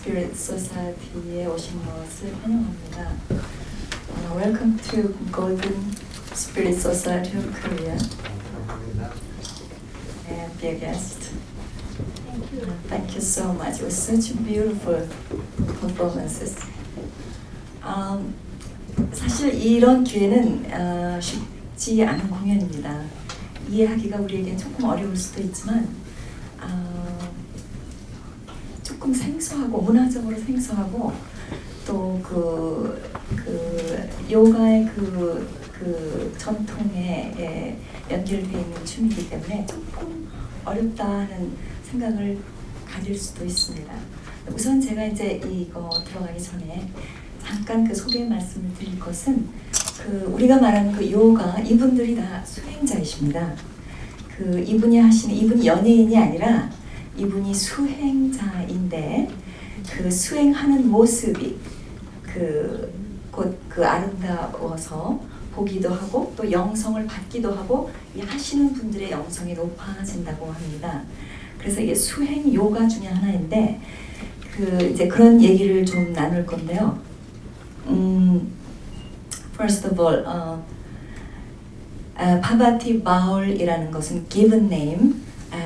골든스피릿 소사이어티에 오신 것을 환영합니다. Welcome to Goldenspirit Society of Korea. And be a guest. Thank you so much. It was such beautiful performances. 사실 이런 기회는 쉽지 않은 공연입니다. 이해하기가 우리에게 조금 어려울 수도 있지만 조금 생소하고 문화적으로 생소하고 또 그 요가의 그 전통에 연결되어 있는 춤이기 때문에 조금 어렵다는 생각을 가질 수도 있습니다. 우선 제가 이제 이거 들어가기 전에 잠깐 그 소개 말씀을 드릴 것은 우리가 말하는 그 요가 이분들이 다 수행자이십니다. 이분이 연예인이 아니라 이분이 수행자인데 그 수행하는 모습이 곧 아름다워서 보기도 하고 또 영성을 받기도 하고 이 하시는 분들의 영성이 높아진다고 합니다. 그래서 이게 수행 요가 중에 하나인데 이제 그런 얘기를 좀 나눌 건데요. First of all, 파르바띠 바울이라는 것은 given name,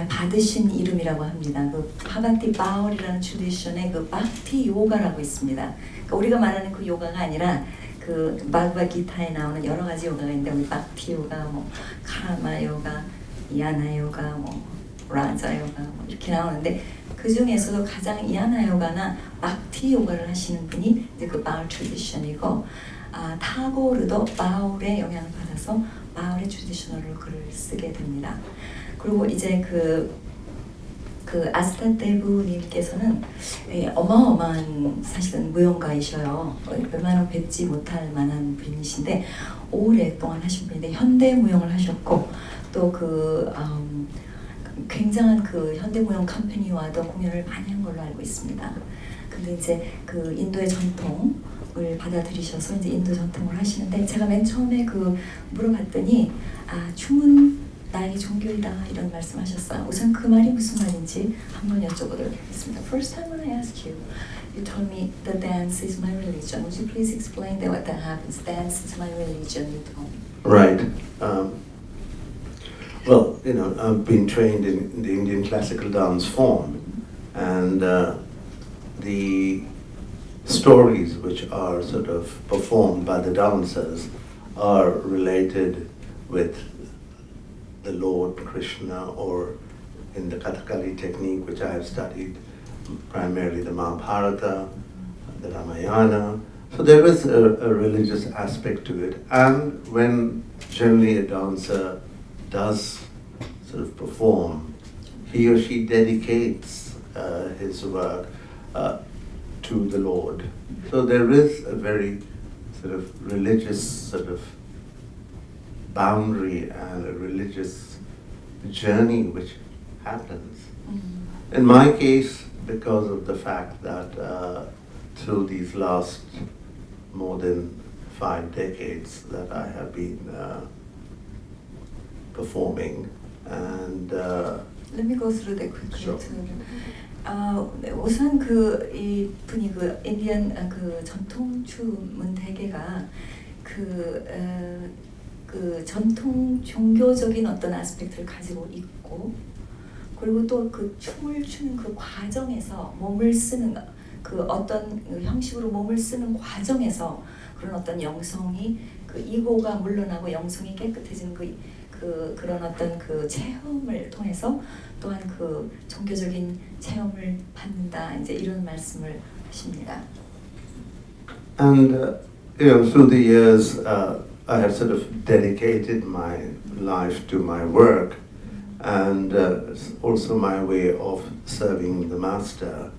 받으신 이름이라고 합니다. 그 파르바띠 바울이라는 트레디션에 그 바티 요가라고 있습니다. 그러니까 우리가 말하는 그 요가가 아니라 그 바그바기타에 나오는 여러 가지 요가가 있는데 우리 바티 요가, 뭐 카라마 요가, 야나 요가, 뭐 라자 요가 뭐 이렇게 나오는데 그 중에서도 가장 야나 요가나 바티 요가를 하시는 분이 이제 그 바울 트레디션이고 타고르도 바울의 영향을 받아서 바울의 트레디셔널로 글을 쓰게 됩니다. 그리고 이제 아스따드 님께서는 어마어마한 사실은 무용가이셔요. 웬만하면 뵙지 못할 만한 분이신데 오랫동안 하신 분인데 현대 무용을 하셨고 또 굉장한 현대 무용 컴퍼니와도 공연을 많이 한 걸로 알고 있습니다. 근데 이제 인도의 전통을 받아들이셔서 이제 인도 전통을 하시는데 제가 맨 처음에 물어봤더니 춤은 나에게 종교이다 이런 말씀하셨어요. 우선 그 말이 무슨 말인지 한번 여쭤보도록 하겠습니다. First time when I asked you, you told me the dance is my religion. Would you please explain what that happens? Dance is my religion, you told me. Right. Well, I've been trained in the Indian classical dance form, and the stories which are sort of performed by the dancers are related with the Lord Krishna, or in the Kathakali technique which I have studied, primarily the Mahabharata, the Ramayana. So there is a religious aspect to it, and when generally a dancer does sort of perform, he or she dedicates his work to the Lord. So there is a very sort of religious sort of boundary and a religious journey which happens. Mm-hmm. In my case, because of the fact that through these last more than 5 decades that I have been performing, and let me go through that quickly. Sure. 우선 이분이 인디언 전통 춤은 대개가 전통 종교적인 어떤 아스펙트를 가지고 있고, 그리고 또 춤을 추는 과정에서 몸을 쓰는 어떤 형식으로 몸을 쓰는 과정에서 그런 어떤 영성이 이고가 물러나고 영성이 깨끗해지는 그런 어떤 체험을 통해서 또한 종교적인 체험을 받는다, 이제 이런 말씀을 하십니다. And through the years, I have sort of dedicated my life to my work, and also my way of serving the master.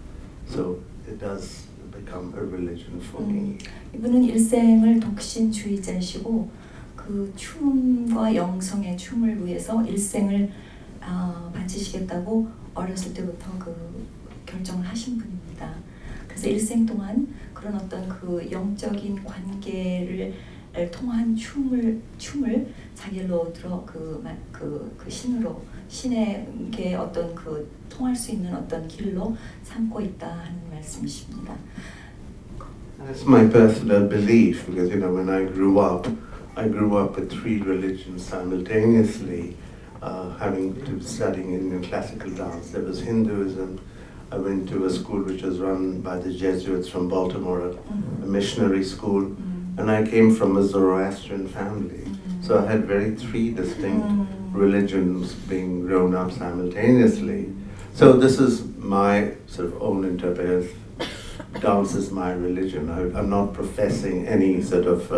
So it does become a religion for me. 이분은 일생을 독신주의자이시고 춤과 영성의 춤을 위해서 일생을 바치시겠다고 어렸을 때부터 결정을 하신 분입니다. 그래서 일생 동안 그런 어떤 영적인 관계를 통한 춤을 자기로 들어 그 신으로 신에게 어떤 그 통할 수 있는 어떤 길로 삼고 있다 하는 말씀이십니다. That's my personal belief because when I grew up with three religions simultaneously, having to studying Indian classical dance. There was Hinduism. I went to a school which was run by the Jesuits from Baltimore, a missionary school, and I came from a Zoroastrian family. So I had three distinct religions being grown up simultaneously. So this is my sort of own interpretation. Dance is my religion. I'm not professing any sort of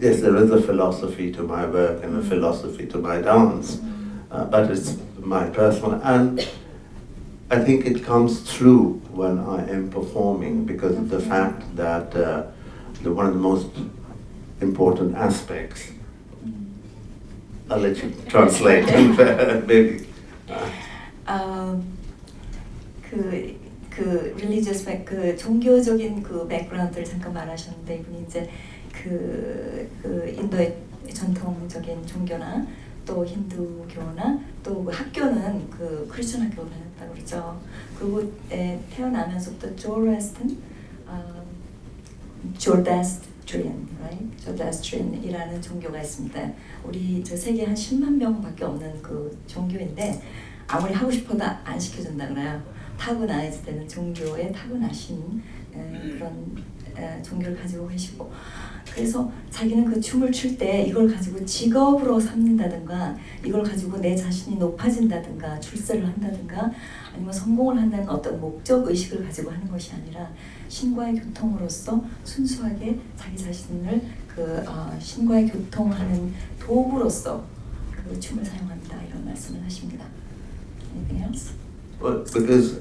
yes, there is a philosophy to my work and a philosophy to my dance, but it's my personal, and I think it comes through when I am performing because of the fact that one of the most important aspects. I'll let you translate, maybe. 그 religious 그 종교적인 그 백그라운드를 잠깐 말하셨는데 이분이 이제 그 인도의 전통적인 종교나 또 힌두교나 또 그 학교는 그 크리스천 학교를 다녔다고 그러죠. 그리고 태어나면서부터 조다스트리안이라는 종교가 있습니다. 우리 저 세계 한 10만 명밖에 없는 그 종교인데 아무리 하고 싶어도 안 시켜준다 그래요. 타고나야 되는 종교에 타고나신 그런 종교를 가지고 계시고 그래서 자기는 그 춤을 출 때 이걸 가지고 직업으로 삼는다든가 이걸 가지고 내 자신이 높아진다든가 출세를 한다든가 아니면 성공을 한다는 어떤 목적 의식을 가지고 하는 것이 아니라 신과의 교통으로서 순수하게 자기 자신을 신과의 교통하는 도구로서 그 춤을 사용한다 이런 말씀을 하십니다. Anything else? Well, because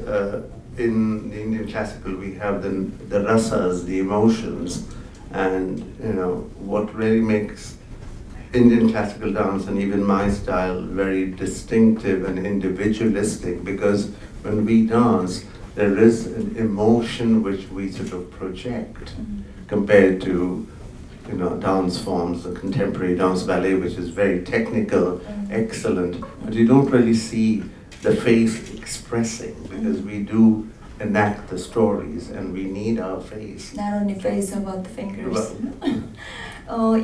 in the Indian classical we have the rasas, the emotions, and what really makes Indian classical dance and even my style very distinctive and individualistic because when we dance there is an emotion which we sort of project compared to dance forms, the contemporary dance ballet which is very technical, excellent, but you don't really see the face expressing because we do enact the stories and we need our face. Not only face about the fingers.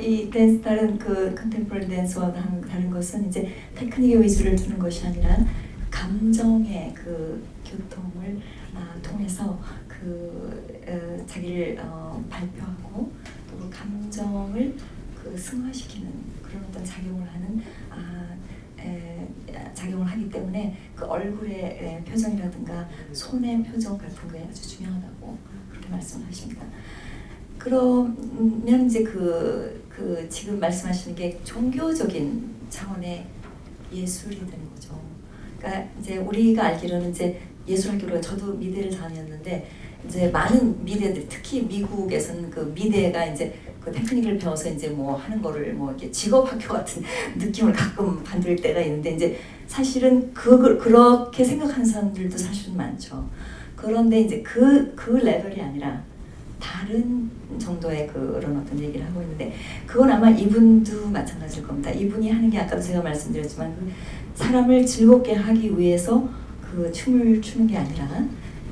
이 댄스 다른 그 컨템포러리 댄스와 다른 것은 이제 테크닉의 위주를 두는 것이 아니라 감정의 그 교통을 통해서 자기를 발표하고 또 그 감정을 승화시키는 그런 어떤 작용을 하기 때문에 그 얼굴의 표정이라든가 손의 표정 같은 게 아주 중요하다고 그렇게 말씀하십니다. 그러면 이제 지금 말씀하시는 게 종교적인 차원의 예술이 되는 거죠. 그러니까 이제 우리가 알기로는 이제 예술학교로 저도 미대를 다녔는데 이제 많은 미대들 특히 미국에서는 그 미대가 이제 그 테크닉을 배워서 이제 뭐 하는 거를 뭐 이렇게 직업학교 같은 느낌을 가끔 받을 때가 있는데 이제 사실은 그렇게 생각하는 사람들도 사실은 많죠. 그런데 이제 그 레벨이 아니라 다른 정도의 그런 어떤 얘기를 하고 있는데 그건 아마 이분도 마찬가지일 겁니다. 이분이 하는 게 아까도 제가 말씀드렸지만 그 사람을 즐겁게 하기 위해서 그 춤을 추는 게 아니라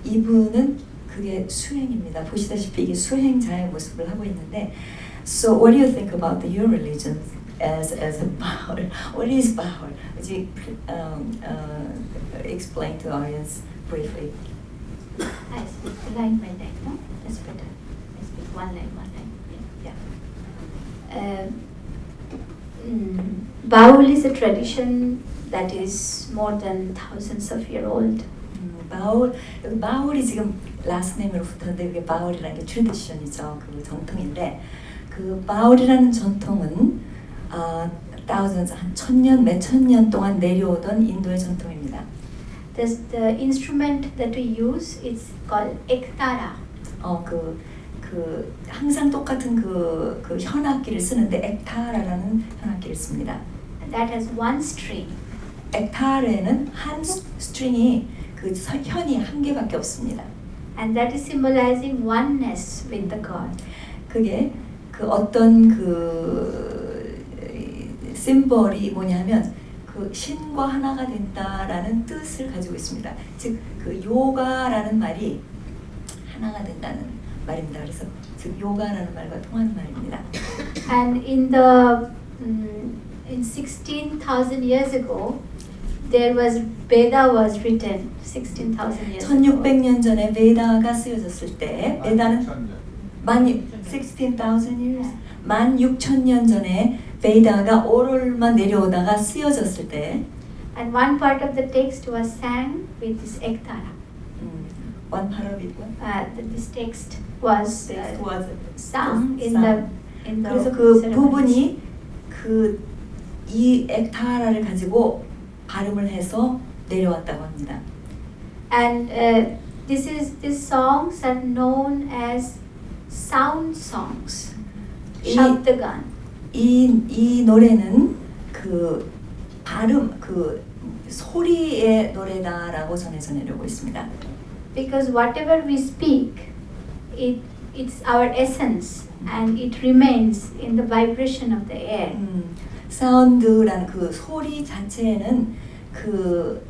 이분은 그게 수행입니다. 보시다시피 이게 수행자의 모습을 하고 있는데 So what do you think about your religion as a Baul? What is Baul? Would you explain to the audience briefly? I speak line by line, no? That's better. I speak one line. Yeah. Baul is a tradition that is more than thousands of years old. 바울이 지금 라스트 네임으로 붙었는데 그게 바울이라는 게 트래디션이죠. 그 정통인데 그 바울이라는 전통은 thousands 한 천년 몇천 년 동안 내려오던 인도의 전통입니다. The instrument that we use is called ektara. 항상 똑같은 그 현악기를 쓰는데 ektara라는 현악기를 씁니다. That has one string. ektar에는 한 스트링이 그 현이 한 개밖에 없습니다. And that is symbolizing oneness with the God. 그게 그 어떤 그 심벌이 뭐냐면 그 신과 하나가 된다라는 뜻을 가지고 있습니다. 즉 그 요가라는 말이 하나가 된다는 말입니다. 그래서 즉 요가라는 말과 통하는 말입니다. And in the in 16,000 years ago, there was Veda was written 16,000 years ago. 1600년 전에 베다가 쓰여졌을 때 베다는 16,000 years 16,000년 전에 베다가 오롤만 내려오다가 쓰여졌을 때 And one part of the text was sang with this ektara. one part of it This text was was sung in sung. the 그래서 그 ceremonies. 부분이 그 이 엑타라를 가지고 발음을 해서 내려왔다고 합니다. And these songs are known as sound songs. Shabdagan. 이 노래는 그 발음 그 소리의 노래다라고 전해져 내려오고 있습니다. Because whatever we speak, it's our essence and it remains in the vibration of the air. 사운드라는 그 소리 자체는 그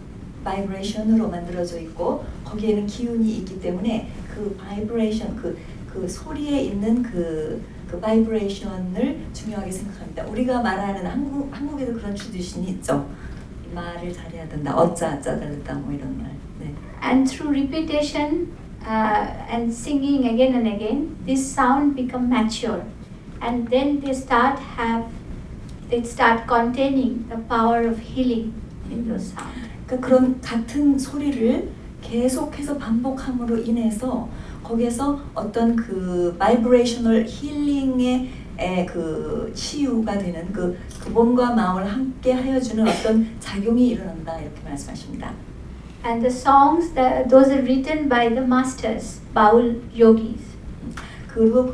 바이브레이션으로 만들어져 있고 거기에는 기운이 있기 때문에 그 바이브레이션 그 소리에 있는 그 바이브레이션을 중요하게 생각합니다. 우리가 말하는 한국에도 그런 트래디션이 있죠. 말을 잘해야 된다. 어짜짜 잘했다 뭐 이런 말. 네. And through repetition and singing again and again, this sound become mature, and then they start containing the power of healing in those sounds. 그러니까 그런 같은 소리를 계속해서 반복함으로 인해서 거기에서 어떤 그 바이브레이셔널 힐링의 그 치유가 되는 그 몸과 마음을 함께 하여주는 어떤 작용이 일어난다 이렇게 말씀하십니다. And the songs, those are written by the masters, Baul yogis. 그리고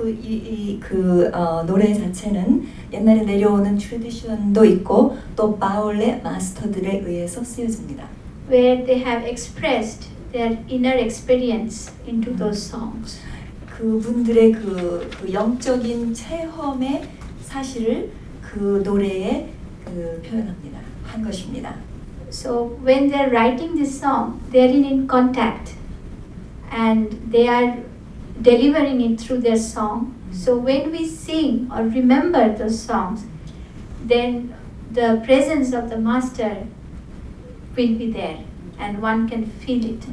노래 자체는 옛날에 내려오는 트래디션도 있고 또 바울의 마스터들에 의해서 쓰여집니다. Where they have expressed their inner experience into those songs. 그분들의 그 영적인 체험의 사실을 그 노래에 표현합니다. 한 것입니다. So when they're writing this song, they're in contact, and they are delivering it through their song. So when we sing or remember those songs, then the presence of the master will be there, and one can feel it.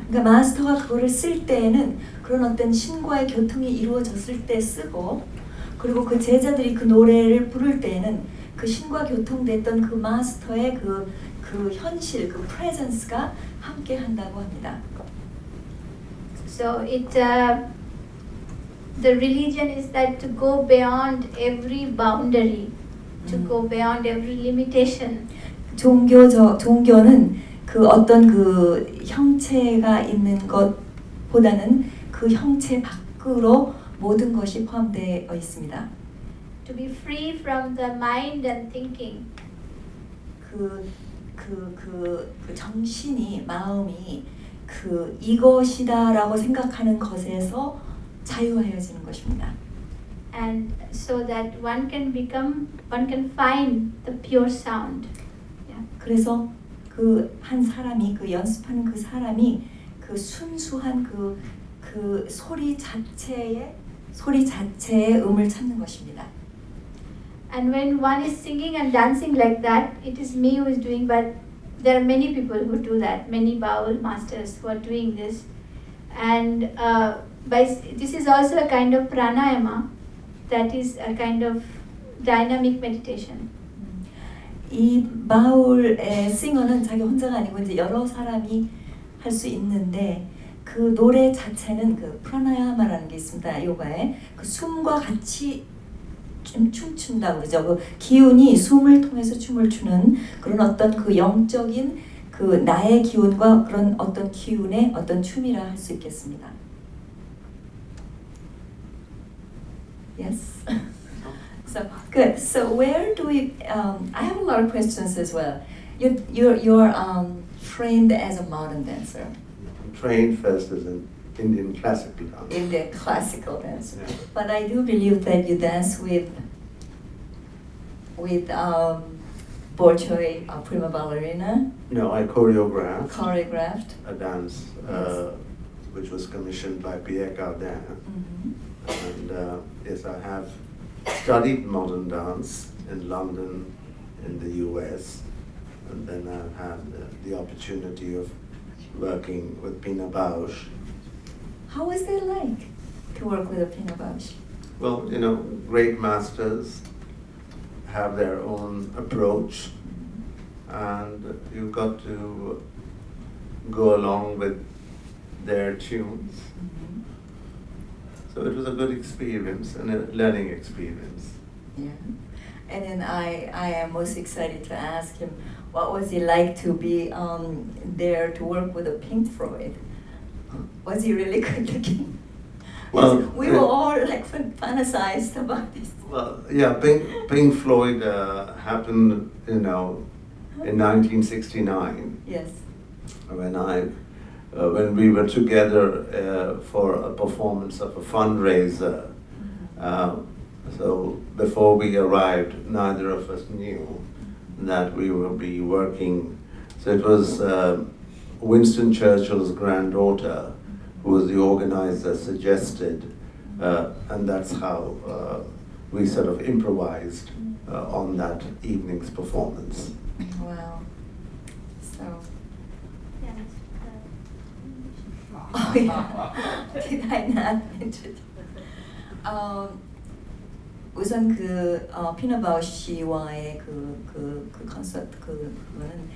그러니까 마스터가 그거를 쓸 때에는 그런 어떤 신과의 교통이 이루어졌을 때 쓰고, 그리고 그 제자들이 그 노래를 부를 때에는 그 신과 교통됐던 그 마스터의 그 현실, 그 프레젠스가 함께 한다고 합니다. So the religion is that to go beyond every boundary, to go beyond every limitation. 종교는 그 어떤 그 형체가 있는 것보다는 그 형체 밖으로 모든 것이 포함되어 있습니다. To be free from the mind and thinking. 그 정신이 마음이 이것이다라고 생각하는 것에서 자유하여지는 것입니다. And so that one can find the pure sound. Yeah. 그래서 그 한 사람이 연습하는 그 사람이 그 순수한 그 소리 자체의 음을 찾는 것입니다. And when one is singing and dancing like that, it is me who is doing, but there are many people who do that, many Baul masters who are doing this. And this is also a kind of pranayama, that is a kind of dynamic meditation. 이 바울의 싱어는 자기 혼자가 아니고 이제 여러 사람이 할 수 있는데 그 노래 자체는 그 프라나야마라는 게 있습니다. 요가에 그 숨과 같이 춤춘다고 그러죠. 그 기운이 숨을 통해서 춤을 추는 그런 어떤 그 영적인 그 나의 기운과 그런 어떤 기운의 어떤 춤이라 할 수 있겠습니다. Yes. So good. So where do we? I have a lot of questions as well. You're trained as a modern dancer. Trained first as an Indian classical dance. in the classical dance. Yeah. But I do believe that you dance with Bolshoi, a prima ballerina, No, I choreographed choreographed. a dance Yes. which was commissioned by Pierre Cardin. Mhm. And yes, I have studied modern dance in London, in the US, and then I've had the opportunity of working with Pina Bausch. How was it like to work with a Pina Bausch? Well, you know, great masters have their own approach, and you've got to go along with their tunes. Mhm. So it was a good experience and a learning experience. Yeah. And then I am most excited to ask him, what was it like to be there to work with a Pink Floyd? Was he really good looking? Well, we were all like fantasized about this. Well, yeah, Pink Floyd happened, you know, in 1969 Yes. when we were together for a performance of a fundraiser. So before we arrived, neither of us knew that we would be working. So it was Winston Churchill's granddaughter who was the organizer, suggested, and that's how we sort of improvised on that evening's performance. Wow. So. Yeah. Oh yeah. Did I not mention? 우선 피나 바우시와의 그 콘서트 그거는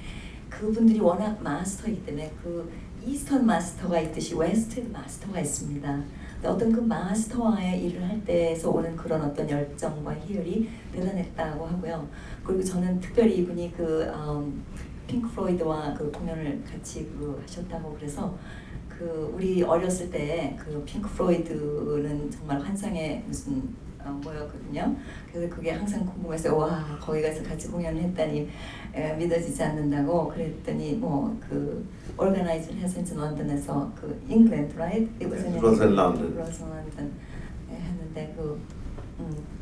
그분들이 워낙 마스터이기 때문에 그 이스턴 마스터가 있듯이 웨스턴 마스터가 있습니다. 근데 어떤 그 마스터와의 일을 할 때에서 오는 그런 어떤 열정과 희열이 대단했다고 하고요. 그리고 저는 특별히 이분이 핑크 플로이드와 그 공연을 같이 하셨다고 그래서 우리 어렸을 때 핑크 플로이드는 정말 환상의 무슨 뭐였거든요. 그래서 그게 항상 궁금해서 와 거기 가서 같이 공연을 했다니 믿어지지 않는다고 그랬더니 organized 해서 이제 런던에서 England, right? It was It was in London. It was in London. 했는데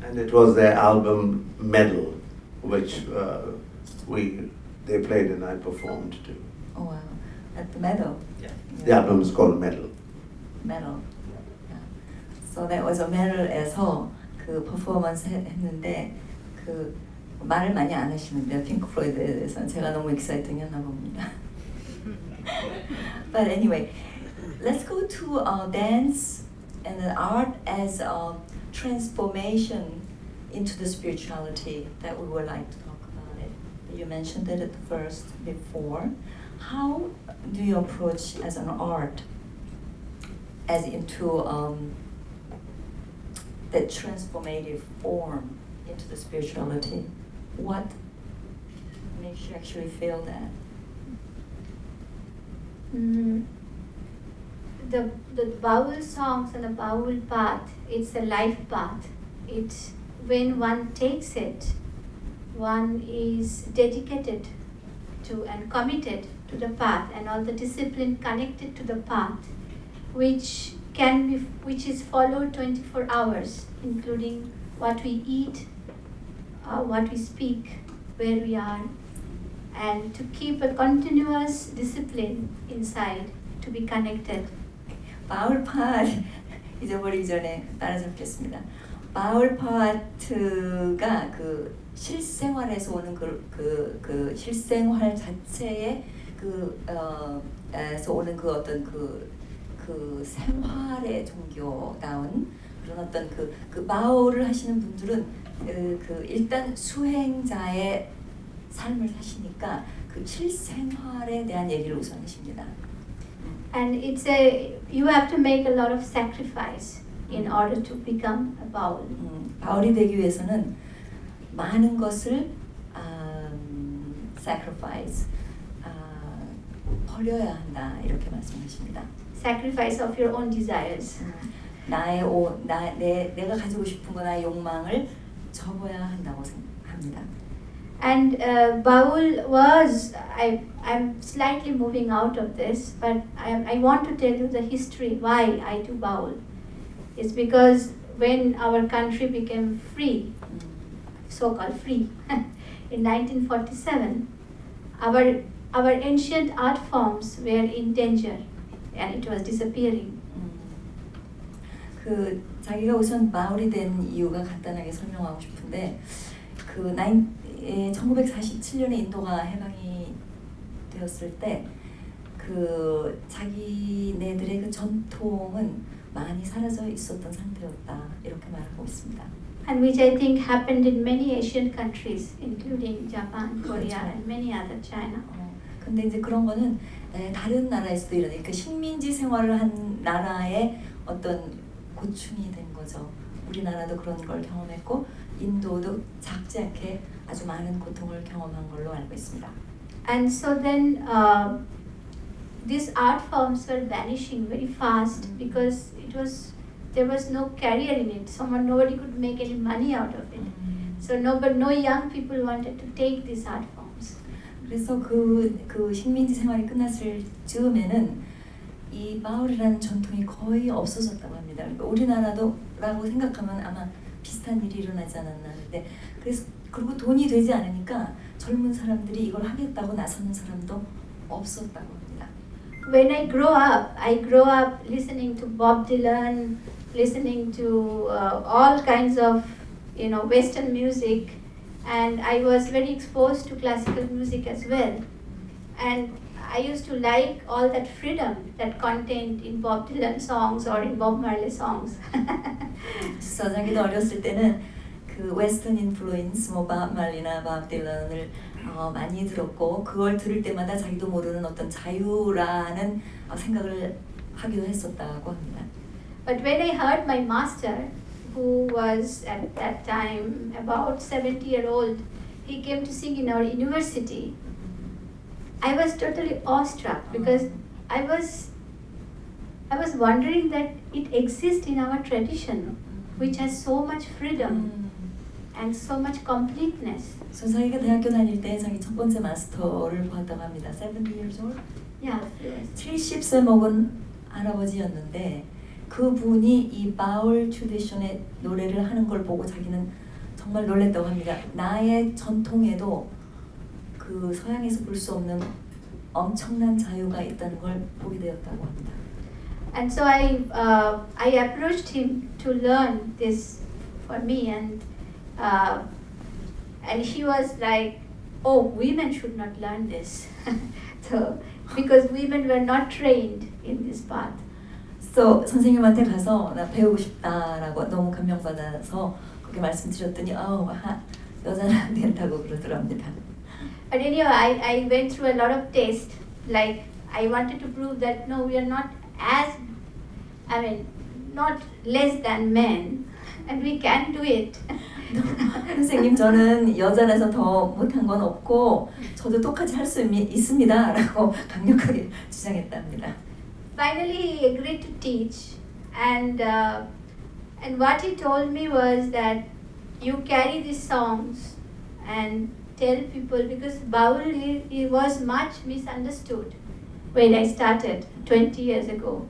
And it was their album Medal, which they played and I performed too. Oh wow, at the medal. Yeah. The album is called Medal. Medal. Yeah. So that was a medal에서 퍼포먼스 했는데 말을 많이 안 하시는데요. 핑크 플로이드에 대해서는 제가 너무 익사이팅했나 봅니다. But anyway, let's go to dance and art as a transformation into the spirituality that we would like to talk about it. You mentioned it at first before. How do you approach as an art as into that transformative form into the spirituality? What makes you actually feel that? The Baul songs and the Baul path, it's a life path. It's when one takes it, one is dedicated to and committed to the path and all the discipline connected to the path, which is followed 24 hours, including what we eat, what we speak, where we are, and to keep a continuous discipline inside, to be connected. 바울 파트 잊어버리기 전에 따라잡겠습니다. 바울 파트가 실생활에서 오는 그 실생활 자체의 에서 오는 어떤 그 생활의 종교다운 그런 어떤 그 바울을 하시는 분들은 일단 수행자의 삶을 사시니까 그 실생활에 대한 얘기를 우선 하십니다. And you have to make a lot of sacrifice in order to become a Baul. 바울이 되기 위해서는 많은 것을 sacrifice 버려야 한다 이렇게 말씀하십니다. Sacrifice of your own desires. 내가 가지고 싶은 거 나의 욕망을 접어야 한다고 합니다. And Baul was, I'm slightly moving out of this, but I want to tell you the history why I do Baul. It's because when our country became free, so-called free, in 1947, our ancient art forms were in danger and it was disappearing. 그 자기가 우선 마을이 된 이유가 간단하게 설명하고 싶은데 1947년에 인도가 해방이 되었을 때 그 자기네들의 그 전통은 많이 사라져 있었던 상태였다 이렇게 말하고 있습니다. And which I think happened in many Asian countries, including Japan, Korea, 그렇죠. and many other China. 근데 이제 그런 거는 다른 나라에서도 이런 그 식민지 생활을 한 나라의 어떤 고충이 된 거죠. 우리나라도 그런 걸 경험했고 인도도 작지 않게 아주 많은 고통을 경험한 걸로 알고 있습니다. And so then these art forms were vanishing very fast because there was no career in it. Nobody could make any money out of it. So no young people wanted to take these art forms. 그래서 그 식민지 생활이 끝났을 즈음에는 이 마을이라는 전통이 거의 없어졌다고 합니다. 그러니까 우리나라도라고 생각하면 아마 비슷한 일이 일어나지 않았나 하는데 그리고 돈이 되지 않으니까 젊은 사람들이 이걸 하겠다고 나서는 사람도 없었다고 합니다. When I grow up listening to Bob Dylan, listening to all kinds of Western music, and I was very exposed to classical music as well. And I used to like all that freedom that contained in Bob Dylan songs or in Bob Marley songs. 그래서 자기도 어렸을 때는 그 웨스턴 인플루언스, 밥 말리나 밥 딜런을 많이 들었고 그걸 들을 때마다 자기도 모르는 어떤 자유라는 생각을 하기도 했었다고 합니다. But when I heard my master, who was at that time about 70-year-old, he came to sing in our university. I was totally awestruck because I was wondering that it exists in our tradition, which has so much freedom and so much completeness. 그래서 자기가 대학교 다닐 때 자기 첫 번째 마스터를 보았다고 합니다. 70 years old? Yeah, yes. 70세 먹은 할아버지였는데 그분이 이 바울 트래디션의 노래를 하는 걸 보고 자기는 정말 놀랐다고 합니다. 나의 전통에도 그 서양에서 볼 수 없는 엄청난 자유가 있다는 걸 보게 되었다고 합니다. And so I approached him to learn this for me, and he was like, "Oh, women should not learn this," so because women were not trained in this path. 그래서 선생님한테 가서 나 배우고 싶다라고 너무 감명받아서 그렇게 말씀드렸더니 여자는 안 된다고 그러더랍니다. But anyway, I went through a lot of tests. Like I wanted to prove that no, we are not not less than men, and we can do it. 선생님 저는 여자라서 더 못한 건 없고 저도 똑같이 할 수 있습니다라고 강력하게 주장했답니다. Finally, he agreed to teach, and what he told me was that you carry these songs and tell people, because Baul he was much misunderstood when I started 20 years ago.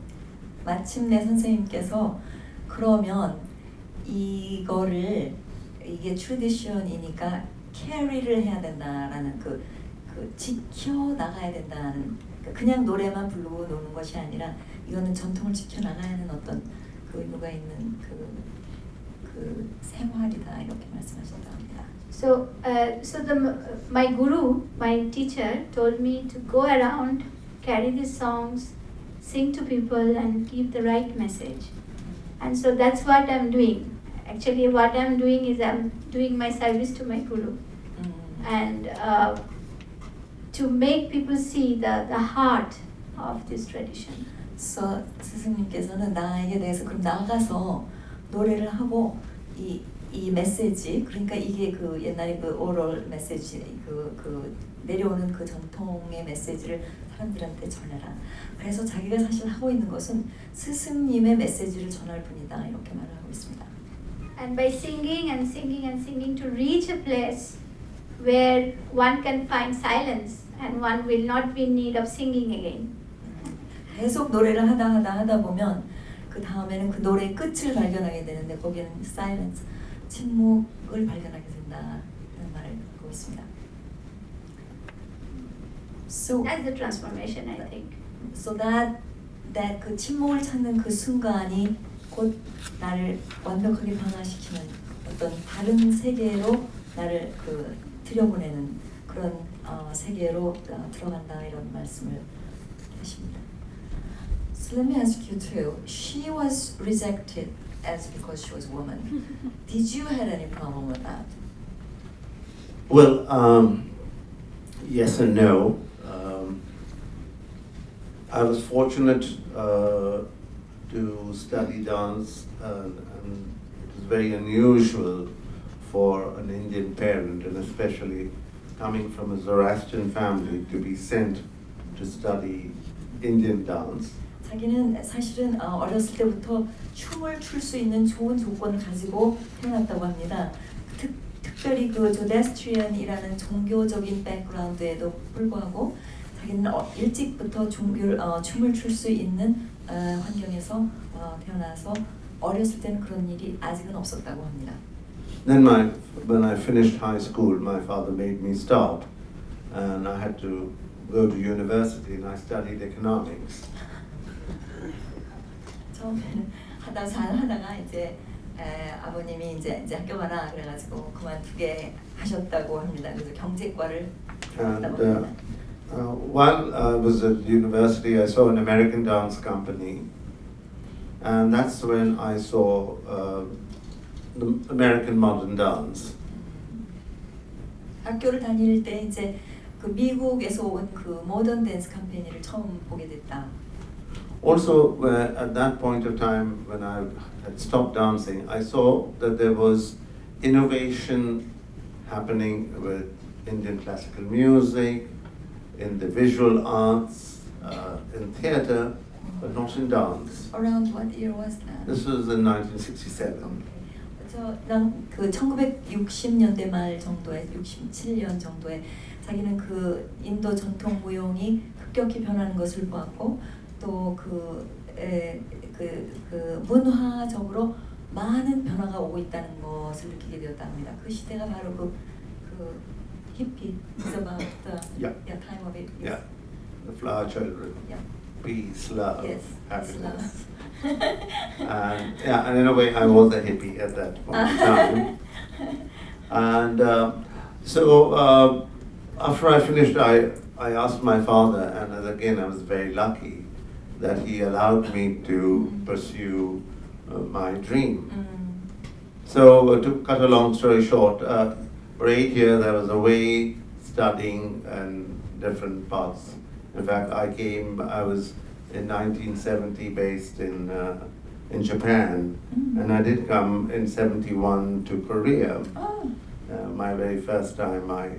마침내 선생님께서 그러면 이게 트래디션이니까 캐리를 해야 된다라는 그 지켜 나가야 된다는 그냥 노래만 부르고 노는 것이 아니라 이거는 전통을 지켜 나가야 하는 어떤 그 의무가 있는 그 생활이다 이렇게 말씀하셨다 합니다. So my guru, my teacher, told me to go around, carry these songs, sing to people, and give the right message. And so that's what I'm doing. Actually, what I'm doing is I'm doing my service to my guru, and to make people see the heart of this tradition. 그래서 스승님께서는 나에게 대해서 그럼 나가서 노래를 하고 이 메시지, 그러니까 이게 그 옛날에 그 오럴 메시지, 그 내려오는 그 전통의 메시지를 사람들한테 전해라. 그래서 자기가 사실 하고 있는 것은 스승님의 메시지를 전할 뿐이다 이렇게 말을 하고 있습니다. And by singing and singing and singing to reach a place where one can find silence and one will not be in need of singing again. 계속 노래를 하다 보면 그 다음에는 그 노래의 끝을 발견하게 되는데 거기는 silence, 침묵을 발견하게 된다는 말을 하고 있습니다. So That's the transformation, I think. so that 그 침묵을 찾는 그 순간이 곧 나를 완벽하게 변화시키는 어떤 다른 세계로 나를 그 들여보내는 그런 세계로 들어간다 이런 말씀을 하십니다. So let me ask you too. She was rejected as because she was a woman. Did you have any problem with that? Well, yes and no. I was fortunate to study dance, and it was very unusual for an Indian parent, and especially coming from a Zoroastrian family, to be sent to study Indian dance. 자기는 사실은 어렸을 때부터 춤을 출 수 있는 좋은 조건을 가지고 태어났다고 합니다. 특별히 그 조데스트리안이라는 종교적인 백그라운드에도 불구하고 자기는 일찍부터 춤을 출 수 있는 환경에서 태어나서 어렸을 때는 그런 일이 아직은 없었다고 합니다. Then when I finished high school, my father made me stop, and I had to go to university, and I studied economics. 처음에는 하다가 이제 아버님이 이제 학교 가라 그래가지고 그만두게 하셨다고 합니다. 그래서 경제과를 들어갔다고 합니다. While I was at university, I saw an American dance company, and that's when I saw the American modern dance. 학교를 다닐 때 이제 그 미국에서 온 그 모던 댄스 컴퍼니를 처음 보게 됐다. Also, at that point of time when I had stopped dancing, I saw that there was innovation happening with Indian classical music, in the visual arts, in theatre, but not in dance. Around what year was that? This was in 1967. 그 1960년대 말 정도에 67년 정도에 자기는 그 인도 전통 무용이 급격히 변하는 것을 보았고 또 그 문화적으로 많은 변화가 오고 있다는 것을 느끼게 되었다 합니다. 그 시대가 바로 그 hippie, it's about the time of it. Yeah, the flower children, Yeah. peace, love, Yes, happiness. love. And in a way, I was a hippie at that point in time. And so after I finished, I asked my father, and again I was very lucky that he allowed me to pursue my dream. So to cut a long story short, for 8 years I was away studying in different parts. In fact, I was in 1970 based in Japan, and I did come in 71 to Korea. Oh. My very first time I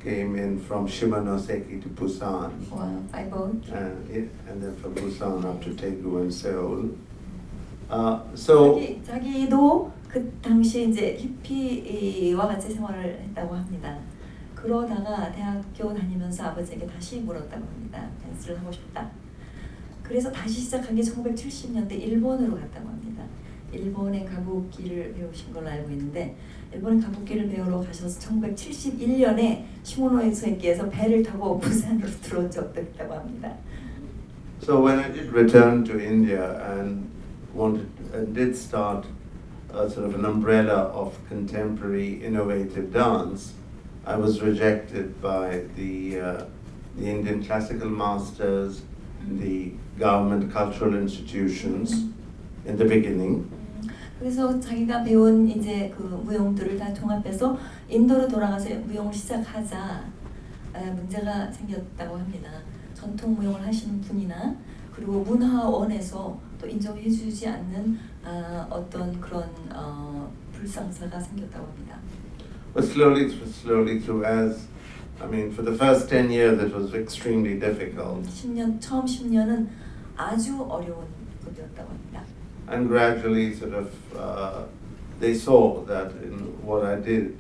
came in from Shimonoseki to Busan. Wow, by boat. And then from Busan up to Daegu and Seoul. So 자기도 그 당시 이제 히피와 같이 생활을 했다고 합니다. 그러다가 대학교 다니면서 아버지에게 다시 물었다고 합니다. 댄스를 하고 싶다. 그래서 다시 시작한 게 1970년대 일본으로 갔다고 합니다. 일본의 가부키를 배우신 걸로 알고 있는데 일본 가부키를 배우러 가셔서 1971년에 시모노에서에서 배를 타고 부산으로 들어온 적도 있다고 합니다. So when I did return to India and did start sort of an umbrella of contemporary innovative dance, I was rejected by the Indian classical masters, the government cultural institutions in the beginning. 그래서 자기가 배운 이제 그 무용들을 다 종합해서 인도로 돌아가서 무용을 시작하자 문제가 생겼다고 합니다. 전통 무용을 하시는 분이나 그리고 문화원에서 또 인정해주지 않는 어떤 그런 불상사가 생겼다고 합니다. But slowly through for the first 10 years it was extremely difficult. 처음 10년은 아주 어려운 것이었다고 합니다. And gradually they saw that in what I did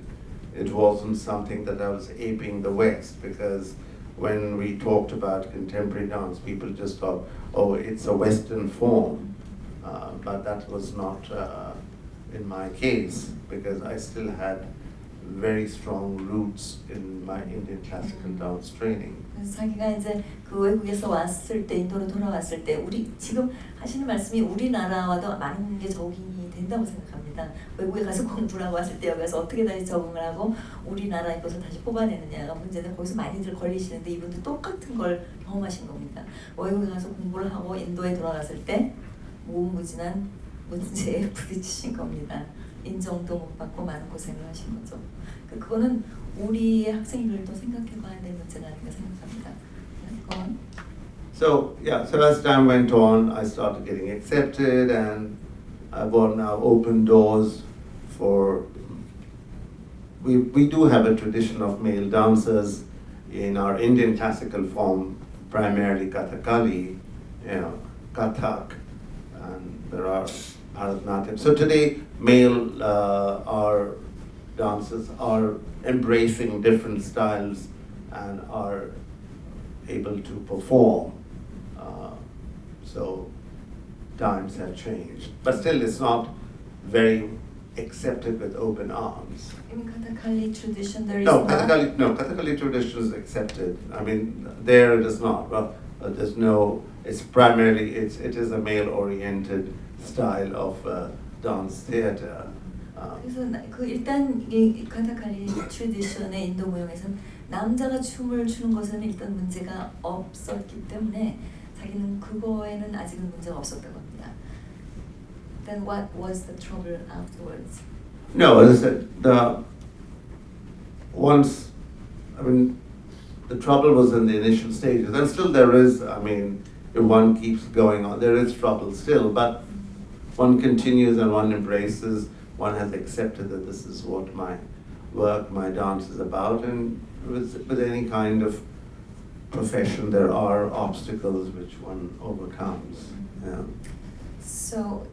it wasn't something that I was aping the West, because when we talked about contemporary dance, people just thought, oh, it's a Western form. But that was not in my case, because I still had very strong roots in my Indian classical dance training. 그래서 자기가 이제 그 외국에서 왔을 때, 인도로 돌아왔을 때, 우리 지금 하시는 말씀이 우리나라와도 많은 게 적응이 된다고 생각합니다. 외국에 가서 공부를 하고 왔을 때 여기 와서 어떻게 다시 적응을 하고 우리나라의 것을 다시 뽑아내느냐가 문제인데, 거기서 많이들 걸리시는데 이분도 똑같은 걸 경험하신 겁니다. 외국에 가서 공부를 하고 인도에 돌아갔을 때 무궁무진한 문제에 부딪히신 겁니다. 인정도 못 받고 많은 고생을 하신 거죠. 그거는 우리의 학생들도 생각해봐야 될 문제가 아닌가 생각합니다. So as time went on, I started getting accepted, and I've now opened doors for. We do have a tradition of male dancers in our Indian classical form, primarily Kathakali, Kathak, and there are Bharatanatyam. So today, male our dancers are embracing different styles and are able to perform. So times have changed, but still it's not very accepted with open arms. In Kathakali tradition, there is Kathakali tradition is accepted. I mean, there it is not. Well, there's no. It's primarily it is a male-oriented style of dance theater. 그래서 그 일단 이 카타칼리 트래디션의 인도 무용에서는 남자가 춤을 추는 것은 일단 문제가 없었기 때문에 자기는 그거에는 아직은 문제가 없었다고 합니다. Then what was the trouble afterwards? No, as I said, the trouble was in the initial stages, and still there is. I mean, if one keeps going on, there is trouble still, but one continues and one embraces. One has accepted that this is what my work, my dance is about, and with any kind of profession, there are obstacles which one overcomes. Yeah. So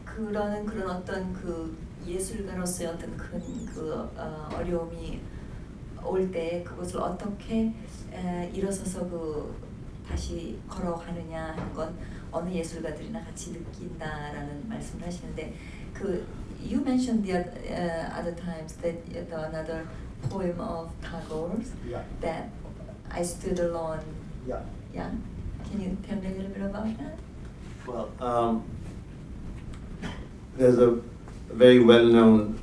그런 어떤 그 예술가로서의 어떤 큰 그 어려움이 올 때 그것을 어떻게 일어서서 그 다시 걸어가느냐 하는 건 어느 예술가들이나 같이 느낀다라는 말씀을 하시는데, 그 you mentioned the other times that another poem of Tagore's that I stood alone. Yeah. Yeah. Can you tell me a little bit about that? Well, there's a very well-known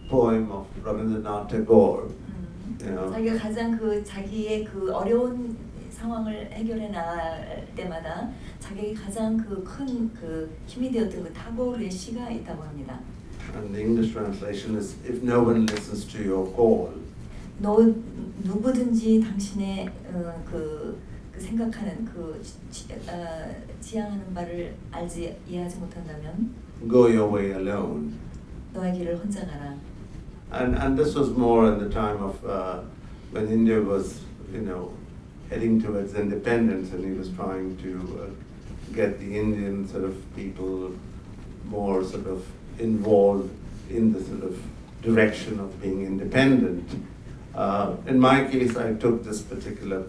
poem of Rabindranath Tagore. You know. 자기가 가장 그 자기의 그 어려운 상황을 해결해 나갈 때마다 자기가 가장 그 큰 그 힘이 되었던 그 타고르의 시가 있다고 합니다. And the English translation is, "If no one listens to your call." 누구든지 당신의 그 생각하는 그 지향하는 바를 이해하지 못한다면 Go your way alone. 너의 길을 혼자 가라. And this was more in the time of when India was, heading towards independence, and he was trying to get the Indian sort of people more sort of involved in the sort of direction of being independent. In my case, I took this particular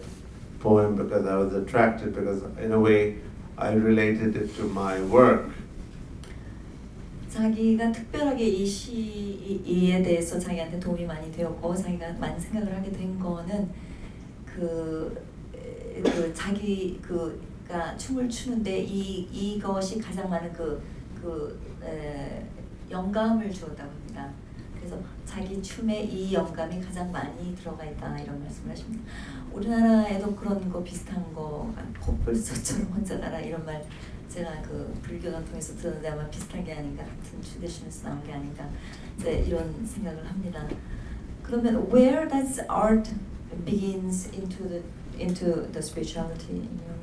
poem because I was attracted, because in a way I related it to my work. 자기가 특별하게 이 시에 대해서 자기한테 도움이 많이 되었고 자기가 많이 생각을 하게 된 거는 자기가 춤을 추는데 이것이 가장 많은 영감을 주었다고 합니다. 그래서 자기 춤에 이 영감이 가장 많이 들어가 있다 이런 말씀을 하십니다. 우리나라에도 그런 거 비슷한 거가 코뿔소처럼 혼자 가라 이런 말 제가 그 불교 전통에서 들었는데 아마 비슷한 게 아닌가, 같은 트래디션에서 나온 게 아닌가 이제 이런 생각을 합니다. 그러면 where does art begins into the spirituality in your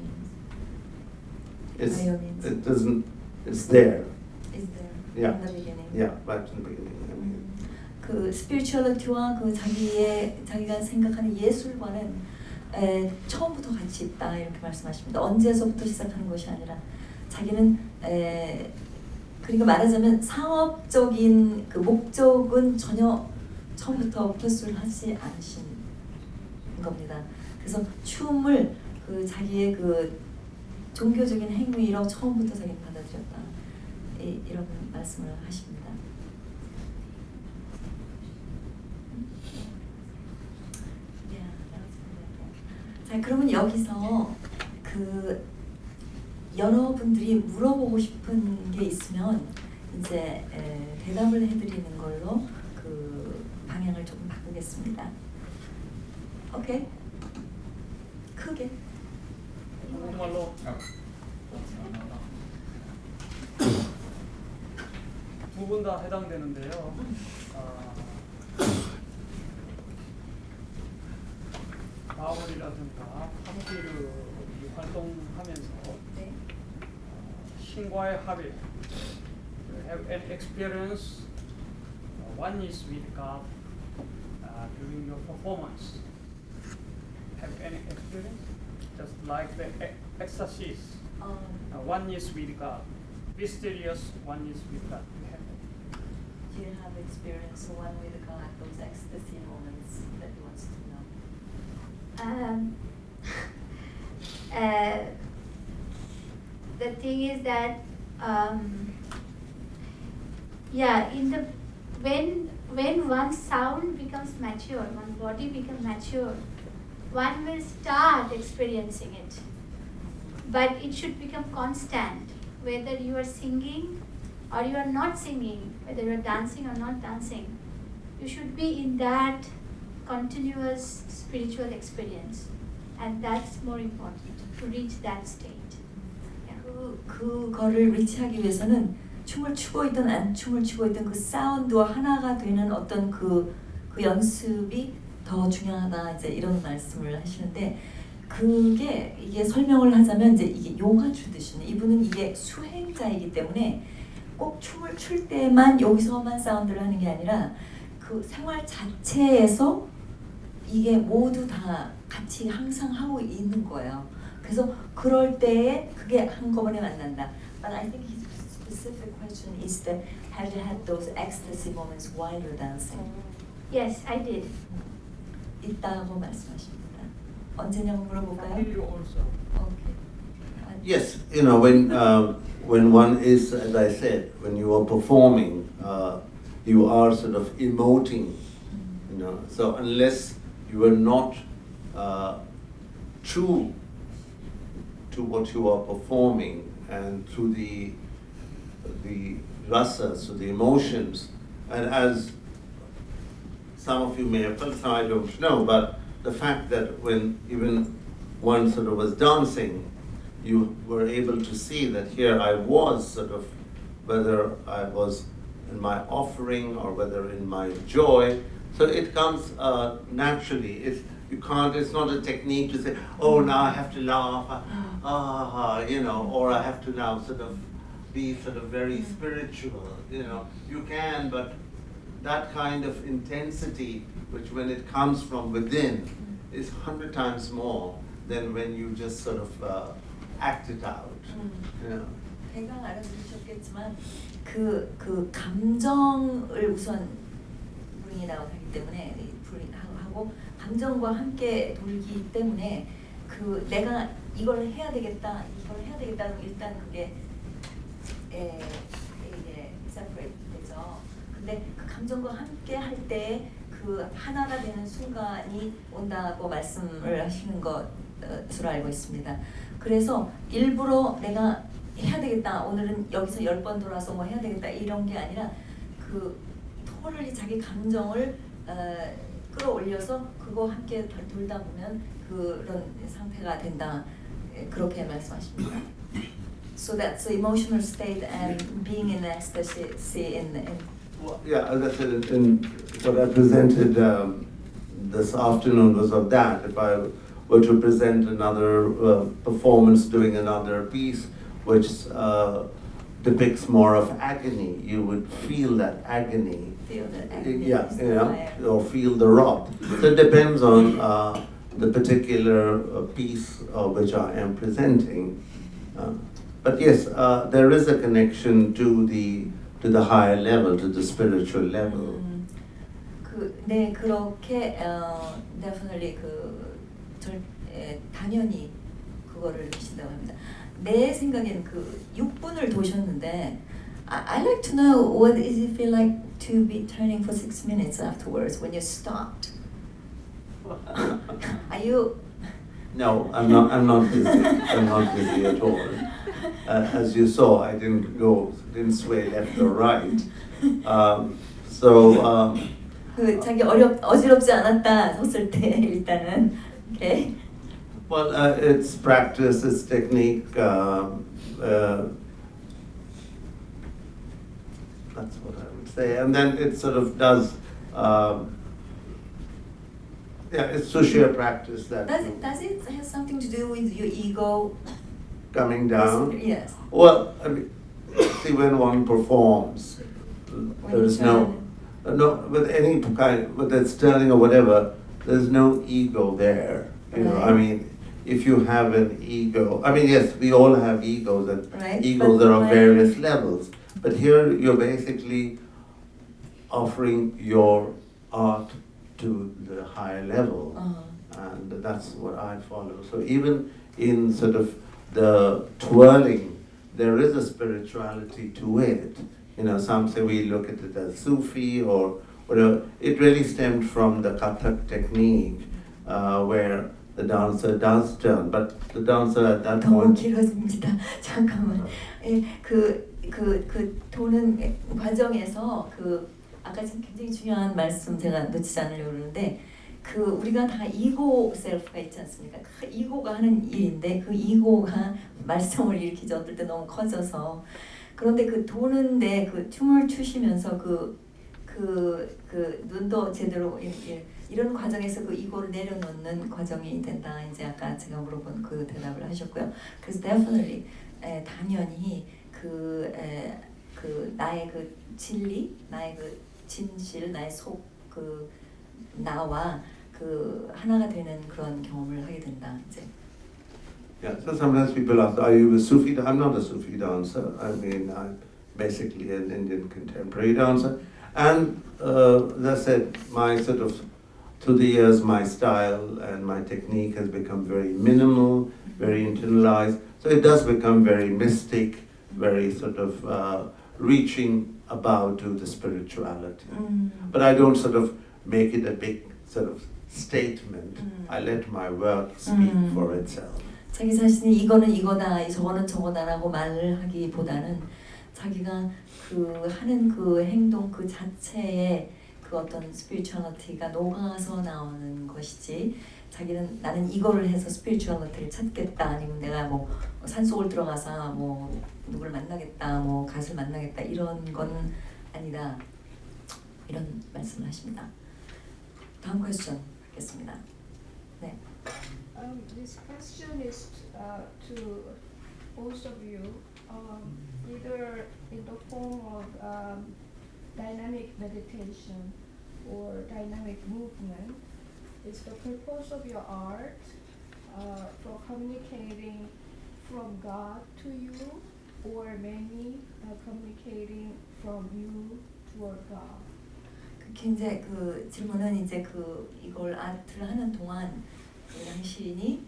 means? It doesn't. It's there. Is there Yeah. in the beginning? Yeah, right in the beginning. 그 spirituality와 그 자기가 생각하는 예술과는 처음부터 같이 있다 이렇게 말씀하십니다. 언제서부터 시작하는 것이 아니라 자기는 그러니까 말하자면 상업적인 그 목적은 전혀 처음부터 퍼스를 않으신 겁니다. 그래서 춤을 그 자기의 그 종교적인 행위로 처음부터 자기는 받아들였다. 이런 말씀을 하십니다. 자, 그러면 여기서 그 여러분들이 물어보고 싶은 게 있으면 이제 대답을 해드리는 걸로 그 방향을 조금 바꾸겠습니다. 오케이? 크게. 정말로 두 분 다 해당되는데요. 바울이라든가 파르바띠 활동하면서 네. 신과의 합의, have an experience, one is with God during your performance. Have any experience? Just like the ecstasy, one is with God. Mysterious, one is with God. Do you have experience one with God, those ecstasy moments that he wants to know? The thing is that yeah, in the when one sound becomes mature, one body becomes mature, one will start experiencing it. But it should become constant, whether you are singing or you are not singing, whether you are dancing or not dancing. You should be in that continuous spiritual experience, and that's more important to reach that state. 그거를 리치하기 위해서는 춤을 추고 있든 안 춤을 추고 있든 그 사운드와 하나가 되는 어떤 그 연습이 더 중요하다, 이제 이런 말씀을 하시는데, 그게 이게 설명을 하자면 이제 이게 요가 추듯이 이분은 이게 수행자이기 때문에 꼭 춤을 출 때만 여기서만 사운드를 하는 게 아니라 그 생활 자체에서 이게 모두 다 같이 항상 하고 있는 거예요. 그래서 그럴 때에 그게 한꺼번에 만난다. But I think his specific question is that have you had those ecstasy moments while you're dancing? Yes, I did. 있다고 말씀하십니다. 언제냐고 물어볼까요? Pa르바띠 also. Okay. Yes, you know, when one is, as I said, when you are performing, you are sort of emoting, you know. So unless you are not true to what you are performing and to the rasas, to the emotions, and as some of you may have felt, some I don't know, but the fact that when even one sort of was dancing, you were able to see that here I was sort of, whether I was in my offering or whether in my joy. So it comes naturally. It's not a technique to say, oh, now I have to laugh, you know, or I have to now sort of be sort of very spiritual, you know. You can, but that kind of intensity, which when it comes from within, is 100 times more than when you just sort of act it out. You know. 대강 알아들으셨겠지만 그 감정을 우선 브링이라고 하기 때문에 하고 감정과 함께 돌기 때문에 그 내가 이걸 해야 되겠다, 일단 그게 이게 separate 되죠. 근데 그 감정과 함께 할 때 그 하나가 되는 순간이 온다고 말씀을 하시는 것으로 알고 있습니다. 그래서 일부러 내가 해야 되겠다, 오늘은 여기서 10번 돌아서 뭐 해야 되겠다 이런 게 아니라 그 토럴리 자기 감정을 끌어올려서 그거 함께 돌다 보면 그런 상태가 된다, 그렇게 말씀하십니다. So that's the emotional state and being in ecstasy in Well, yeah, as I said, in what I presented this afternoon was of that. If I were to present another performance doing another piece which depicts more of agony, you would feel that agony. feel the agony. Yeah, you know, or feel the rot. So it depends on the particular piece which I am presenting. But yes, there is a connection to the higher level, to the spiritual level. 네, 그렇게 definitely 당연히 그거를 하신다고 합니다. 내 생각에는 6분을 도셨는데 I like to know what does it feel like to be turning for 6 minutes afterwards when you stopped. Are you? No, I'm not busy. I'm not busy at all. As you saw, I didn't sway left or right. 자기 어지럽지 않았다 섰을 때 일단은 okay. Well, it's practice, it's technique. That's what I would say. And then it sort of does. It's through sheer practice that. Does it have something to do with your ego coming down? Yes. Well, I mean, see, when one performs, there is no with any kind, whether it's turning or whatever, there's no ego there. You know, I mean, if you have an ego, I mean, yes, we all have egos, and egos are of various levels. But here you're basically offering your art to the higher level, and that's what I follow. So even in sort of the twirling, there is a spirituality to it. You know, some say we look at it as Sufi or whatever. It really stemmed from the Kathak technique, where the dancer does turn, but the dancer at that 너무 point. 길어집니다. 잠깐만. 그 도는 과정에서 아까 지금 굉장히 중요한 말씀 제가 놓치지 않으려고 그러는데 우리가 다 이고 셀프가 있지 않습니까? 그 이고가 하는 일인데 그 이고가 말썽을 일으키죠. 어떨 때 너무 커져서 그런데 도는데 춤을 추시면서 눈도 제대로 이런 과정에서 이고를 내려놓는 과정이 된다. 이제 아까 제가 물어본 대답을 하셨고요. 그래서 definitely 당연히 나의 진리, 나의 진실, 나의 속 나와 하나가 되는 그런 경험을 하게 된다. 이제. Yeah, so sometimes people ask, are you a Sufi? I'm not a Sufi dancer. I mean, I'm basically an Indian contemporary dancer. And as I said, my sort of, through the years, my style and my technique has become very minimal, very internalized. So it does become very mystic, very sort of reaching above to the spirituality. But I don't sort of make it a big sort of statement. I let my work speak for itself. 자기 자신이 이거는 이거다, 저거는 저거다라고 말을 하기보다는 자기가 하는 행동 자체에 어떤 스피리추얼리티가 녹아서 나오는 것이지 자기는 나는 이거를 해서 스피리추얼리티를 찾겠다 아니면 내가 뭐 산속을 들어가서 뭐 누구를 만나겠다 뭐 가수를 만나겠다 이런 건 아니다 이런 말씀을 하십니다. 다음 퀘스천 받겠습니다. 네. This question is to both of you, either in the form of dynamic meditation or dynamic movement. Is the purpose of your art for communicating from God to you, or mainly communicating from you toward God? 굉장히 질문은 이제 이걸 아트를 하는 동안 당신이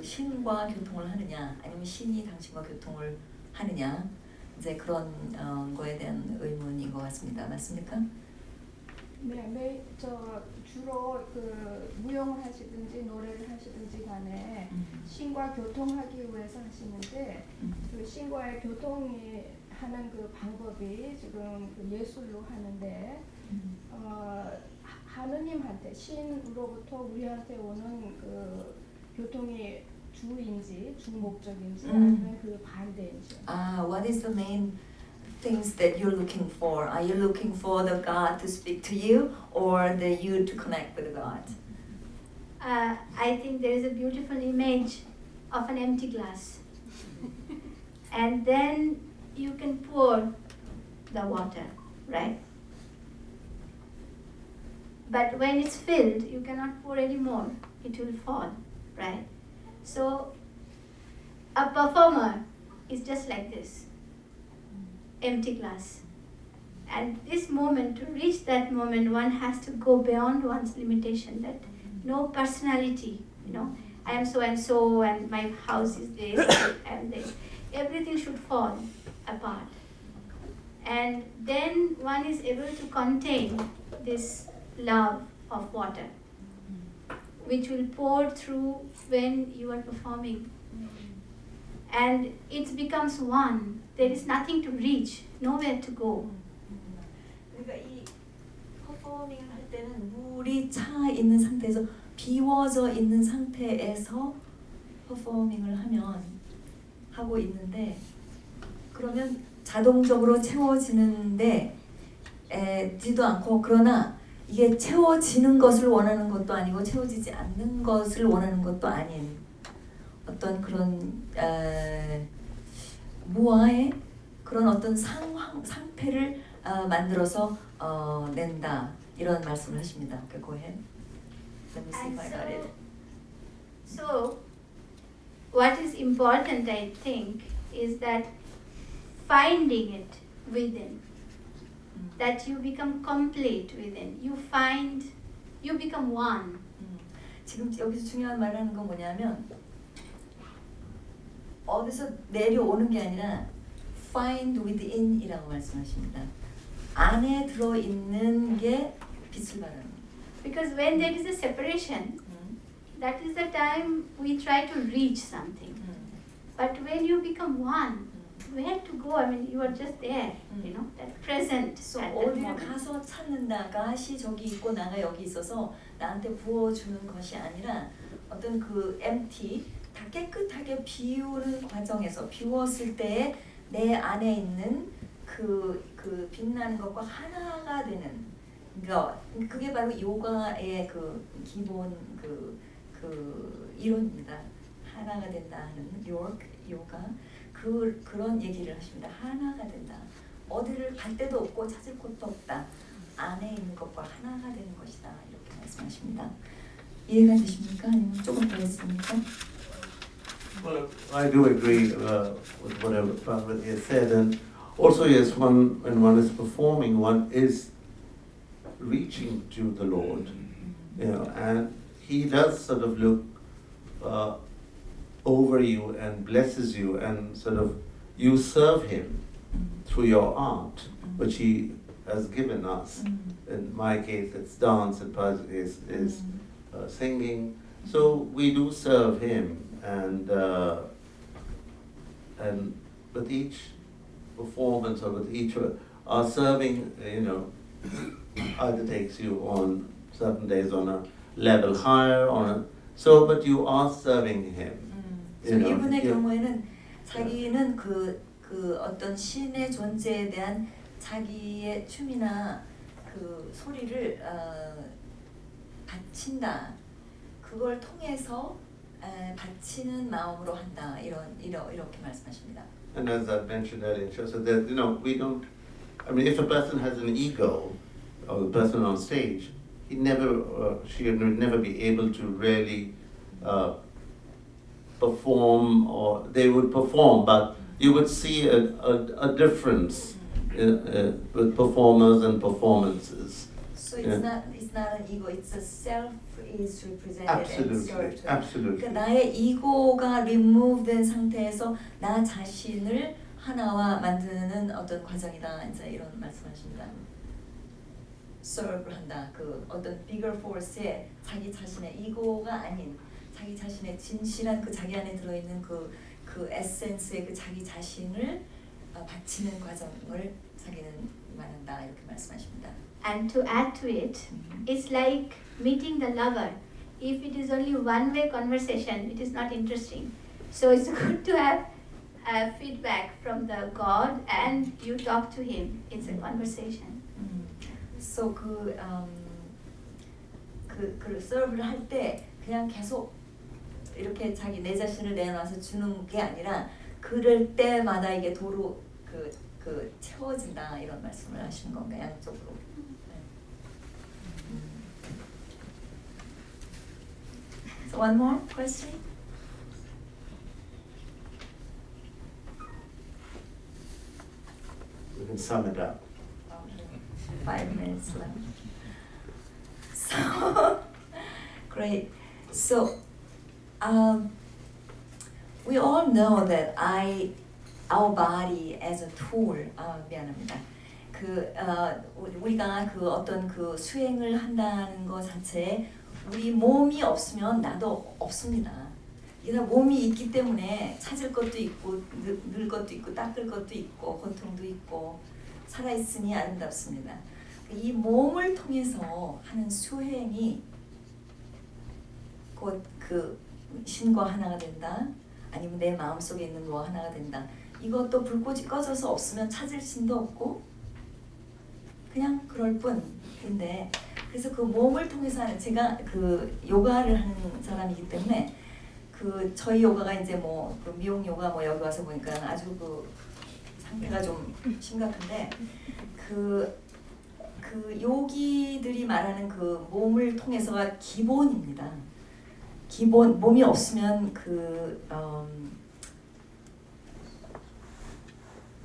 신과 교통을 하느냐 아니면 신이 당신과 교통을 하느냐 이제 그런 거에 대한 의문인 것 같습니다. 맞습니까? 네, 주로 무용을 하시든지 노래를 하시든지 간에 신과 교통하기 위해서 하시는데 신과의 교통이 하는 방법이 지금 예술로 하는데 하느님한테 신으로부터 우리한테 오는 교통이 주인지 주목적인지 아니면 반대인지. What is the main things that you're looking for? Are you looking for the God to speak to you or the you to connect with God? I think there is a beautiful image of an empty glass. And then you can pour the water, right? But when it's filled, you cannot pour any more. It will fall, right? So a performer is just like this, empty glass. And this moment, to reach that moment, one has to go beyond one's limitation, that no personality, you know, I am so and so and my house is this and this. Everything should fall apart. And then one is able to contain this love of water, which will pour through when you are performing. And it becomes one. There is nothing to reach, nowhere to go. 그러니까 이 퍼포밍을 할 때는 물이 차 있는 상태에서 비워져 있는 상태에서 퍼포밍을 하고 있는데 그러면 자동적으로 채워지는데 지도 않고 그러나 이게 채워지는 것을 원하는 것도 아니고 채워지지 않는 것을 원하는 것도 아닌 어떤 그런 무아의 그런 어떤 상태를 만들어서 낸다 이런 말씀을 하십니다. Okay, go ahead. Let me see if I got it. So, what is important, I think, is that finding it within, that you become complete within. You become one. 지금 여기서 중요한 말하는 건 뭐냐면 어디서 내려오는 게 아니라 find within이라고 말씀하십니다. 안에 들어 있는 게 빛을 발하는. Because when there is a separation, that is the time we try to reach something. But when you become one, where to go? I mean, you are just there, you know, that present. So at that 어디를 moment. 가서 찾는다가 시 저기 있고 나가 여기 있어서 나한테 부어주는 것이 아니라 어떤 그 empty 다 깨끗하게 비우는 과정에서 비웠을 때에 내 안에 있는 그 빛나는 것과 하나가 되는 그러니까 그게 바로 요가의 그 기본 그 이론입니다. 하나가 된다 하는 요가 그런 얘기를 하십니다. 하나가 된다. 어디를 갈 데도 없고 찾을 곳도 없다. 안에 있는 것과 하나가 되는 것이다. 이렇게 말씀하십니다. 이해가 되십니까? 아니면 조금 더 했습니까? Well, I do agree with whatever Parbati has said, and also yes, when one is performing, one is reaching to the Lord, you know, and He does sort of look over you and blesses you, and sort of you serve Him through your art, which He has given us. In my case, it's dance, and Pa's case is singing. So we do serve Him, and with each performance or with each our serving, you know, either takes you on certain days on a level higher, but you are serving Him. So 이분의 경우에는 자기는 그 어떤 신의 존재에 대한 자기의 춤이나 그 소리를 바친다. 그걸 통해서 바치는 마음으로 한다. 이렇게 말씀하십니다. And as I mentioned earlier, so that you know we don't. I mean, if a person has an ego, or the person on stage, she would never be able to really perform, or they would perform, but you would see a difference with performers and performances. So it's not an ego. It's a self is represented Absolutely, and served. absolutely. 그러니까 나의 이고가 remove된 상태에서 나 자신을 하나와 만드는 어떤 과정이다. 이제 이런 말씀하십니다. serve 한다. 그 어떤 bigger force에 자기 자신의 이고가 아닌 자기 자신의 진실한 그 자기 안에 들어있는 그 에센스의 그 자기 자신을 바치는 과정을 자기는 말한다. 이렇게 말씀하십니다. And to add to it, it's like meeting the lover. If it is only one-way conversation, it is not interesting. So it's good to have feedback from the God and you talk to Him. It's a conversation. So 그 서브를 할 때 그냥 계속 이렇게 자기 내 자신을 내놔서 주는 게 아니라 그럴 때마다 이게 도로 그 채워진다 이런 말씀을 하시는 건가 양쪽으로. So one more question. can sum it up. 5 minutes left. So great. So we all know that our body as a tool. 미안합니다. 우리가 어떤 수행을 한다는 것 자체에 우리 몸이 없으면 나도 없습니다. 이나 몸이 있기 때문에 찾을 것도 있고 늘 것도 있고 닦을 것도 있고 고통도 있고 살아 있으니 아름답습니다. 이 몸을 통해서 하는 수행이 곧 신과 하나가 된다. 아니면 내 마음속에 있는 뭐 하나가 된다. 이것도 불꽃이 꺼져서 없으면 찾을 신도 없고 그냥 그럴 뿐인데 그래서 몸을 통해서 하는 제가 요가를 하는 사람이기 때문에 저희 요가가 이제 미용 요가 여기 와서 보니까 아주 상태가 좀 심각한데 요기들이 말하는 몸을 통해서가 기본입니다. 기본 몸이 없으면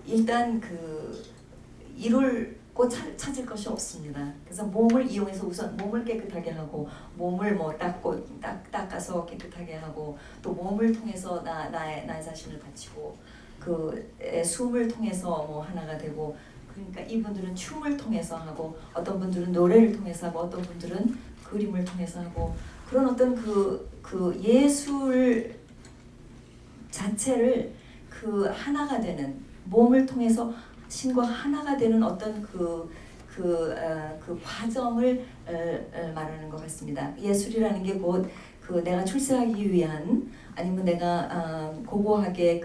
일단 이룰 찾을 것이 없습니다. 그래서 몸을 이용해서 우선 몸을 깨끗하게 하고 몸을 닦아서 깨끗하게 하고 또 몸을 통해서 나의 자신을 바치고 숨을 통해서 하나가 되고 그러니까 이분들은 춤을 통해서 하고 어떤 분들은 노래를 통해서 하고 어떤 분들은 그림을 통해서 하고 그런 어떤 예술 자체를 하나가 되는 몸을 통해서 신과 하나가 되는 어떤 과정을 말하는 것 같습니다. 예술이라는 게 곧 내가 출세하기 위한 아니면 내가 고고하게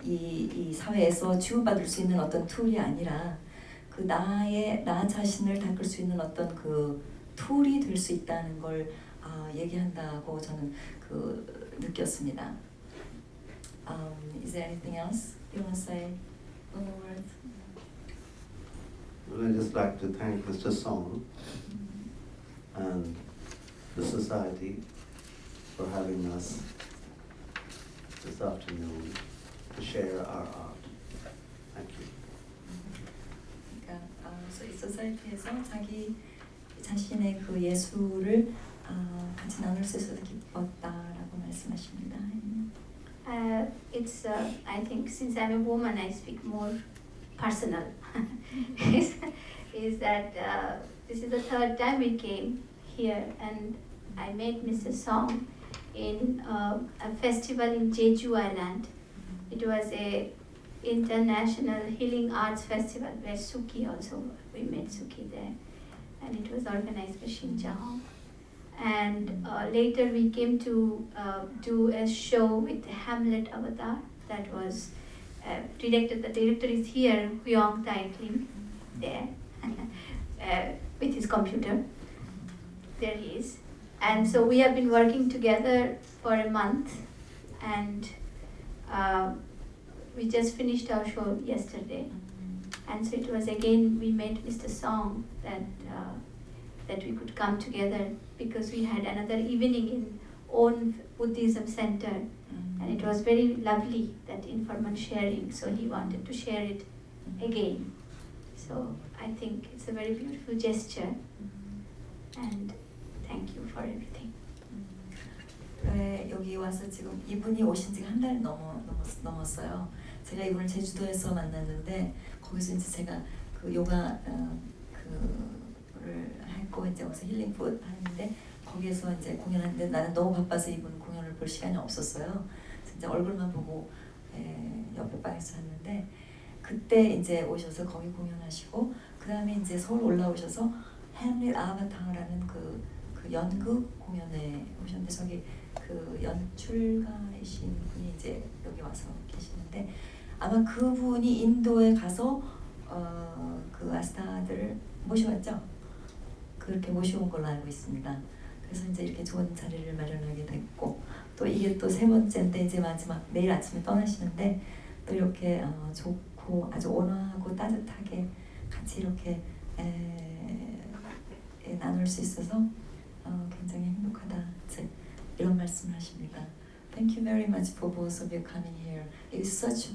이 사회에서 치유받을 수 있는 어떤 툴이 아니라 나 자신을 닦을 수 있는 어떤 툴이 될 수 있다는 걸 얘기한다고 저는 느꼈습니다. Is there anything else you want to say? Well, I'd just like to thank Mr. Song and the Society for having us this afternoon to share our art. Thank you. 그러니까 소사이티에서 자기 자신의 예술을 같이 나눌 수 있어서 기뻤다라고 말씀하십니다. It's I think since I'm a woman I speak more personal. is that this is the third time we came here and I met Mr. Song in a festival in Jeju Island. It was a international healing arts festival where Suki also, we met Suki there, and it was organized by Shin Jahong. And later we came to do a show with Hamlet Avatar that was directed. The director is here, Huyong Taikling, there, with his computer. There he is. And so we have been working together for a month, and we just finished our show yesterday. And so it was again, we met Mr. Song that we could come together because we had another evening in own Buddhism center, and it was very lovely, that informal sharing, so he wanted to share it again. So I think it's a very beautiful gesture, and thank you for everything. 여기 와서 지금 이분이 오신 지가 한 달 넘었어요. 제가 이분을 제주도에서 만났는데 거기서 이제 제가 요가 그를 했고 이제 거기서 힐링 푸드 하는데 거기에서 이제 공연하는데 나는 너무 바빠서 이분 공연을 볼 시간이 없었어요. 진짜 얼굴만 보고 옆에 방에서 잤는데 그때 이제 오셔서 거기 공연하시고 그 다음에 이제 서울 올라오셔서 햄릿 아바타라는 그 연극 공연에 오셨는데 저기 그 연출가이신 분이 이제 여기 와서 계시는데 아마 그분이 인도에 가서 그 아스따드를 모셔왔죠. 그렇게 모셔온 걸로 알고 있습니다. 그래서 이제 이렇게 좋은 자리를 마련하게 됐고 또 이게 또 세 번째인데 이제 마지막 내일 아침에 떠나시는데 또 이렇게 좋고 아주 온화하고 따뜻하게 같이 이렇게 나눌 수 있어서 굉장히 행복하다. 이제 이런 말씀을 하십니다. Thank you very much for both of you coming here. It is such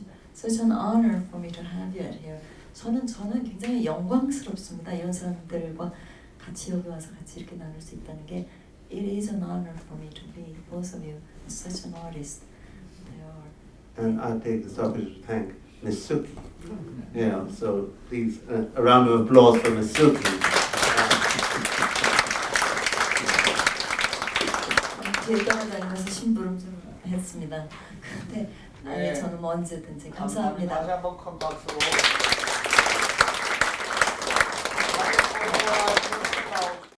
an honor for me to have you here. 저는 굉장히 영광스럽습니다. 이런 사람들과 같이 여기 와서 같이 이렇게 나눌 수 있다는 게 It is an honor for me to be both of you such an artist. They are. And I take this opportunity to thank Miss Suki. Yeah, so please, a round of applause for Miss Suki. 뒤에 따라다니면서 심부름 좀 했습니다. 근데 아니 저는 뭐 언제든지 감사합니다. 다시 한번 큰 박수로.